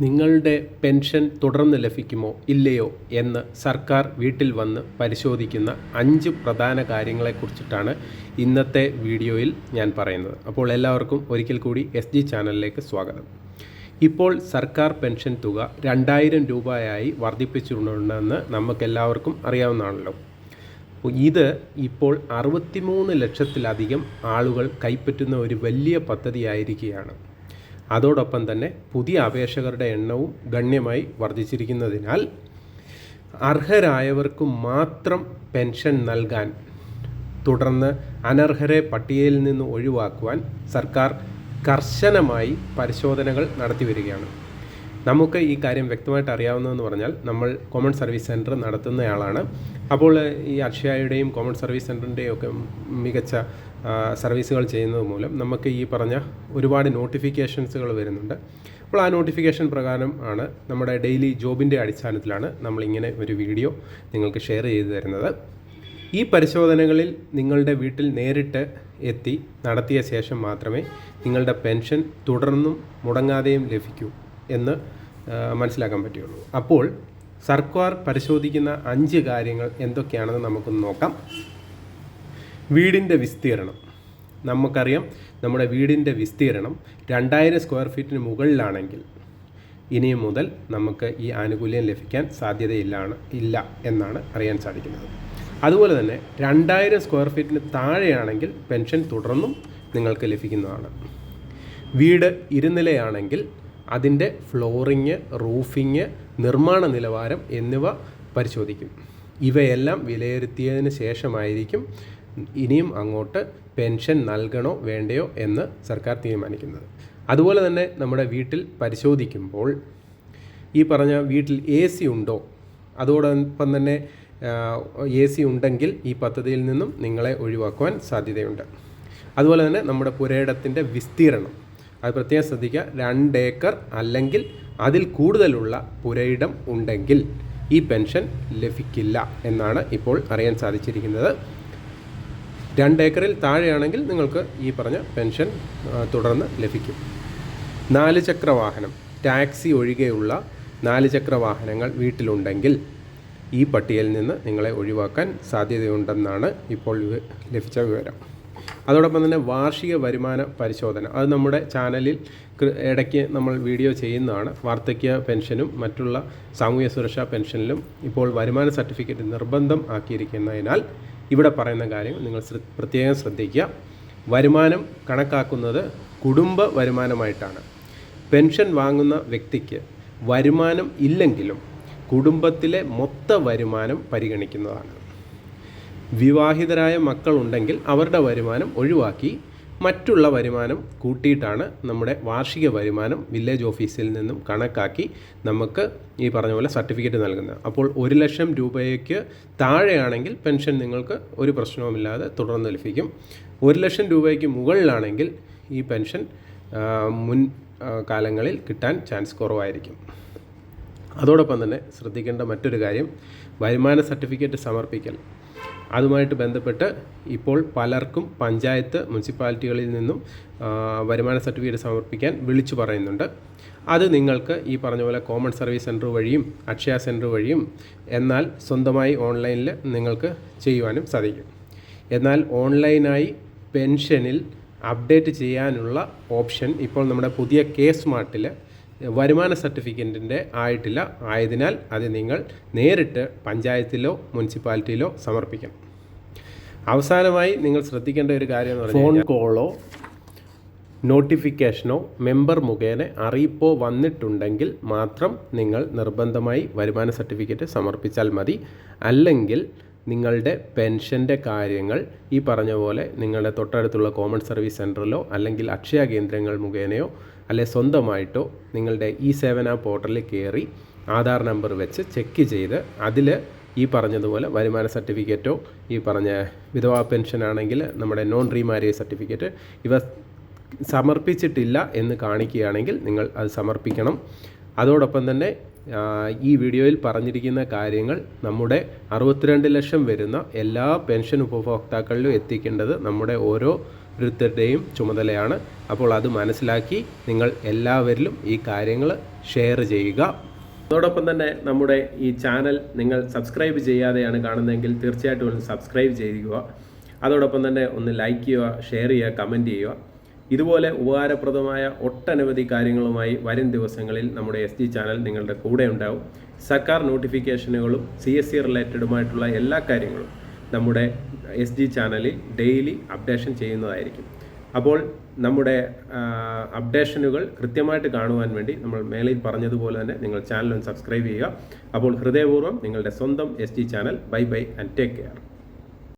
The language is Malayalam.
നിങ്ങളുടെ പെൻഷൻ തുടർന്ന് ലഭിക്കുമോ ഇല്ലയോ എന്ന് സർക്കാർ വീട്ടിൽ വന്ന് പരിശോധിക്കുന്ന 5 പ്രധാന കാര്യങ്ങളെക്കുറിച്ചിട്ടാണ് ഇന്നത്തെ വീഡിയോയിൽ ഞാൻ പറയുന്നത്. അപ്പോൾ എല്ലാവർക്കും ഒരിക്കൽ കൂടി SG ചാനലിലേക്ക് സ്വാഗതം. ഇപ്പോൾ സർക്കാർ പെൻഷൻ തുക 2000 രൂപയായി വർദ്ധിപ്പിച്ചിട്ടുണ്ടെന്ന് നമുക്കെല്ലാവർക്കും അറിയാവുന്നതാണല്ലോ. ഇത് ഇപ്പോൾ 63 ലക്ഷത്തിലധികം ആളുകൾ കൈപ്പറ്റുന്ന ഒരു വലിയ പദ്ധതിയായിരിക്കുകയാണ്. അതോടൊപ്പം തന്നെ പുതിയ അപേക്ഷകരുടെ എണ്ണവും ഗണ്യമായി വർദ്ധിച്ചിരിക്കുന്നതിനാൽ അർഹരായവർക്ക് മാത്രം പെൻഷൻ നൽകാൻ, തുടർന്ന് അനർഹരെ പട്ടികയിൽ നിന്ന് ഒഴിവാക്കുവാൻ സർക്കാർ കർശനമായി പരിശോധനകൾ നടത്തി വരികയാണ്. നമുക്ക് ഈ കാര്യം വ്യക്തമായിട്ട് അറിയാവുന്നതെന്ന് പറഞ്ഞാൽ നമ്മൾ കോമൺ സർവീസ് സെൻറ്റർ നടത്തുന്നയാളാണ്. അപ്പോൾ ഈ അക്ഷയയുടെയും കോമൺ സർവീസ് സെൻറ്ററിൻ്റെയും ഒക്കെ മികച്ച സർവീസുകൾ ചെയ്യുന്നത് മൂലം നമുക്ക് ഈ പറഞ്ഞ ഒരുപാട് നോട്ടിഫിക്കേഷൻസുകൾ വരുന്നുണ്ട്. അപ്പോൾ ആ നോട്ടിഫിക്കേഷൻ പ്രകാരം ആണ് നമ്മുടെ ഡെയിലി ജോബിൻ്റെ അടിസ്ഥാനത്തിലാണ് നമ്മളിങ്ങനെ ഒരു വീഡിയോ നിങ്ങൾക്ക് ഷെയർ ചെയ്തു തരുന്നത്. ഈ പരിശോധനകളിൽ നിങ്ങളുടെ വീട്ടിൽ നേരിട്ട് എത്തി നടത്തിയ ശേഷം മാത്രമേ നിങ്ങളുടെ പെൻഷൻ തുടർന്നും മുടങ്ങാതെയും ലഭിക്കൂ എന്ന് മനസ്സിലാക്കാൻ പറ്റുകയുള്ളൂ. അപ്പോൾ സർക്കാർ പരിശോധിക്കുന്ന 5 കാര്യങ്ങൾ എന്തൊക്കെയാണെന്ന് നമുക്കൊന്ന് നോക്കാം. വീടിൻ്റെ വിസ്തീർണം. നമുക്കറിയാം, നമ്മുടെ വീടിൻ്റെ വിസ്തീർണം 2000 സ്ക്വയർ ഫീറ്റിന് മുകളിലാണെങ്കിൽ ഇനി മുതൽ നമുക്ക് ഈ ആനുകൂല്യം ലഭിക്കാൻ സാധ്യതയില്ല എന്നാണ് അറിയാൻ സാധിക്കുന്നത്. അതുപോലെ തന്നെ 2000 സ്ക്വയർ ഫീറ്റിന് താഴെയാണെങ്കിൽ പെൻഷൻ തുടർന്നും നിങ്ങൾക്ക് ലഭിക്കുന്നതാണ്. വീട് ഇരുനിലയാണെങ്കിൽ അതിൻ്റെ ഫ്ലോറിങ്, റൂഫിങ്, നിർമ്മാണ നിലവാരം എന്നിവ പരിശോധിക്കും. ഇവയെല്ലാം വിലയിരുത്തിയതിന് ശേഷമായിരിക്കും ഇനിയും അങ്ങോട്ട് പെൻഷൻ നൽകണോ വേണ്ടയോ എന്ന് സർക്കാർ തീരുമാനിക്കുന്നത്. അതുപോലെ തന്നെ നമ്മുടെ വീട്ടിൽ പരിശോധിക്കുമ്പോൾ ഈ പറഞ്ഞ വീട്ടിൽ AC ഉണ്ടോ, അതോടൊപ്പം തന്നെ AC ഉണ്ടെങ്കിൽ ഈ പദ്ധതിയിൽ നിന്നും നിങ്ങളെ ഒഴിവാക്കുവാൻ സാധ്യതയുണ്ട്. അതുപോലെ തന്നെ നമ്മുടെ പുരയിടത്തിൻ്റെ വിസ്തീർണം, അത് പ്രത്യേകം ശ്രദ്ധിക്കുക. 2 ഏക്കർ അല്ലെങ്കിൽ അതിൽ കൂടുതലുള്ള പുരയിടം ഉണ്ടെങ്കിൽ ഈ പെൻഷൻ ലഭിക്കില്ല എന്നാണ് ഇപ്പോൾ അറിയാൻ സാധിച്ചിരിക്കുന്നത്. 2 ഏക്കറിൽ താഴെയാണെങ്കിൽ നിങ്ങൾക്ക് ഈ പറഞ്ഞ പെൻഷൻ തുടർന്ന് ലഭിക്കും. 4 ചക്ര വാഹനം, ടാക്സി ഒഴികെയുള്ള 4 ചക്ര വാഹനങ്ങൾ വീട്ടിലുണ്ടെങ്കിൽ ഈ പട്ടികയിൽ നിന്ന് നിങ്ങളെ ഒഴിവാക്കാൻ സാധ്യതയുണ്ടെന്നാണ് ഇപ്പോൾ ലഭിച്ച വിവരം. അതോടൊപ്പം തന്നെ വാർഷിക വരുമാന പരിശോധന, അത് നമ്മുടെ ചാനലിൽ ഇടയ്ക്ക് നമ്മൾ വീഡിയോ ചെയ്യുന്നതാണ്. വാർദ്ധക്യ പെൻഷനും മറ്റുള്ള സാമൂഹ്യ സുരക്ഷാ പെൻഷനിലും ഇപ്പോൾ വരുമാന സർട്ടിഫിക്കറ്റ് നിർബന്ധം ആക്കിയിരിക്കുന്നതിനാൽ ഇവിടെ പറയുന്ന കാര്യങ്ങൾ നിങ്ങൾ പ്രത്യേകം ശ്രദ്ധിക്കുക. വരുമാനം കണക്കാക്കുന്നത് കുടുംബ വരുമാനമായിട്ടാണ്. പെൻഷൻ വാങ്ങുന്ന വ്യക്തിക്ക് വരുമാനം ഇല്ലെങ്കിലും കുടുംബത്തിലെ മൊത്ത വരുമാനം പരിഗണിക്കുന്നതാണ്. വിവാഹിതരായ മക്കളുണ്ടെങ്കിൽ അവരുടെ വരുമാനം ഒഴിവാക്കി മറ്റുള്ള വരുമാനം കൂട്ടിയിട്ടാണ് നമ്മുടെ വാർഷിക വരുമാനം വില്ലേജ് ഓഫീസിൽ നിന്നും കണക്കാക്കി നമുക്ക് ഈ പറഞ്ഞ പോലെ സർട്ടിഫിക്കറ്റ് നൽകുന്നത്. അപ്പോൾ 1 ലക്ഷം രൂപയ്ക്ക് താഴെയാണെങ്കിൽ പെൻഷൻ നിങ്ങൾക്ക് ഒരു പ്രശ്നവുമില്ലാതെ തുടർന്ന് ലഭിക്കും. 1 ലക്ഷം രൂപയ്ക്ക് മുകളിലാണെങ്കിൽ ഈ പെൻഷൻ മുൻ കാലങ്ങളിൽ കിട്ടാൻ ചാൻസ് കുറവായിരിക്കും. അതോടൊപ്പം തന്നെ ശ്രദ്ധിക്കേണ്ട മറ്റൊരു കാര്യം, വരുമാന സർട്ടിഫിക്കറ്റ് സമർപ്പിക്കൽ. അതുമായിട്ട് ബന്ധപ്പെട്ട് ഇപ്പോൾ പലർക്കും പഞ്ചായത്ത്, മുനിസിപ്പാലിറ്റികളിൽ നിന്നും വരുമാന സർട്ടിഫിക്കറ്റ് സമർപ്പിക്കാൻ വിളിച്ചു പറയുന്നുണ്ട്. അത് നിങ്ങൾക്ക് ഈ പറഞ്ഞ പോലെ കോമൺ സർവീസ് സെൻറ്റർ വഴിയും അക്ഷയ സെൻറ്റർ വഴിയും എന്നാൽ സ്വന്തമായി ഓൺലൈനിൽ നിങ്ങൾക്ക് ചെയ്യുവാനും സാധിക്കും. എന്നാൽ ഓൺലൈനായി പെൻഷനിൽ അപ്ഡേറ്റ് ചെയ്യാനുള്ള ഓപ്ഷൻ ഇപ്പോൾ നമ്മുടെ പുതിയ K-സ്മാർട്ടിൽ വരുമാന സർട്ടിഫിക്കറ്റിൻ്റെ ആയിട്ടില്ല. ആയതിനാൽ അത് നിങ്ങൾ നേരിട്ട് പഞ്ചായത്തിലോ മുനിസിപ്പാലിറ്റിയിലോ സമർപ്പിക്കണം. അവസാനമായി നിങ്ങൾ ശ്രദ്ധിക്കേണ്ട ഒരു കാര്യം എന്ന് പറഞ്ഞാൽ, ഫോൺ കോളോ നോട്ടിഫിക്കേഷനോ മെമ്പർ മുഖേന അറിയിപ്പോ വന്നിട്ടുണ്ടെങ്കിൽ മാത്രം നിങ്ങൾ നിർബന്ധമായി വരുമാന സർട്ടിഫിക്കറ്റ് സമർപ്പിച്ചാൽ മതി. അല്ലെങ്കിൽ നിങ്ങളുടെ പെൻഷൻ്റെ കാര്യങ്ങൾ ഈ പറഞ്ഞ പോലെ നിങ്ങളുടെ തൊട്ടടുത്തുള്ള കോമൺ സർവീസ് സെൻറ്ററിലോ അല്ലെങ്കിൽ അക്ഷയ കേന്ദ്രങ്ങൾ മുഖേനയോ അല്ലെ സ്വന്തമായിട്ടോ നിങ്ങളുടെ സേവന പോർട്ടലിൽ കയറി ആധാർ നമ്പർ വെച്ച് ചെക്ക് ചെയ്ത് അതിൽ ഈ പറഞ്ഞതുപോലെ വരുമാന സർട്ടിഫിക്കറ്റോ ഈ പറഞ്ഞ വിധവാ പെൻഷനാണെങ്കിൽ നമ്മുടെ നോൺ റീമാരേജ് സർട്ടിഫിക്കറ്റ് ഇവ സമർപ്പിച്ചിട്ടില്ല എന്ന് കാണിക്കുകയാണെങ്കിൽ നിങ്ങൾ അത് സമർപ്പിക്കണം. അതോടൊപ്പം തന്നെ ഈ വീഡിയോയിൽ പറഞ്ഞിരിക്കുന്ന കാര്യങ്ങൾ നമ്മുടെ 62 ലക്ഷം വരുന്ന എല്ലാ പെൻഷൻ ഉപഭോക്താക്കളിലും എത്തിക്കേണ്ടത് നമ്മുടെ ഓരോ ഓരോരുത്തരുടെയും ചുമതലയാണ്. അപ്പോൾ അത് മനസ്സിലാക്കി നിങ്ങൾ എല്ലാവരിലും ഈ കാര്യങ്ങൾ ഷെയർ ചെയ്യുക. അതോടൊപ്പം തന്നെ നമ്മുടെ ഈ ചാനൽ നിങ്ങൾ സബ്സ്ക്രൈബ് ചെയ്യാതെയാണ് കാണുന്നതെങ്കിൽ തീർച്ചയായിട്ടും ഒന്ന് സബ്സ്ക്രൈബ് ചെയ്യുക. അതോടൊപ്പം തന്നെ ഒന്ന് ലൈക്ക് ചെയ്യുക, ഷെയർ ചെയ്യുക, കമൻറ്റ് ചെയ്യുക. ഇതുപോലെ ഉപകാരപ്രദമായ ഒട്ടനവധി കാര്യങ്ങളുമായി വരും ദിവസങ്ങളിൽ നമ്മുടെ SG ചാനൽ നിങ്ങളുടെ കൂടെ ഉണ്ടാവും. സർക്കാർ നോട്ടിഫിക്കേഷനുകളും CSC റിലേറ്റഡുമായിട്ടുള്ള എല്ലാ കാര്യങ്ങളും നമ്മുടെ SG ചാനലിൽ ഡെയിലി അപ്ഡേഷൻ ചെയ്യുന്നതായിരിക്കും. അപ്പോൾ നമ്മുടെ അപ്ഡേഷനുകൾ കൃത്യമായിട്ട് കാണുവാൻ വേണ്ടി നമ്മൾ മേളിൽ പറഞ്ഞതുപോലെ തന്നെ നിങ്ങൾ ചാനൽ ഒന്ന് സബ്സ്ക്രൈബ് ചെയ്യുക. അപ്പോൾ ഹൃദയപൂർവ്വം നിങ്ങളുടെ സ്വന്തം SG channel. Bye bye and take care.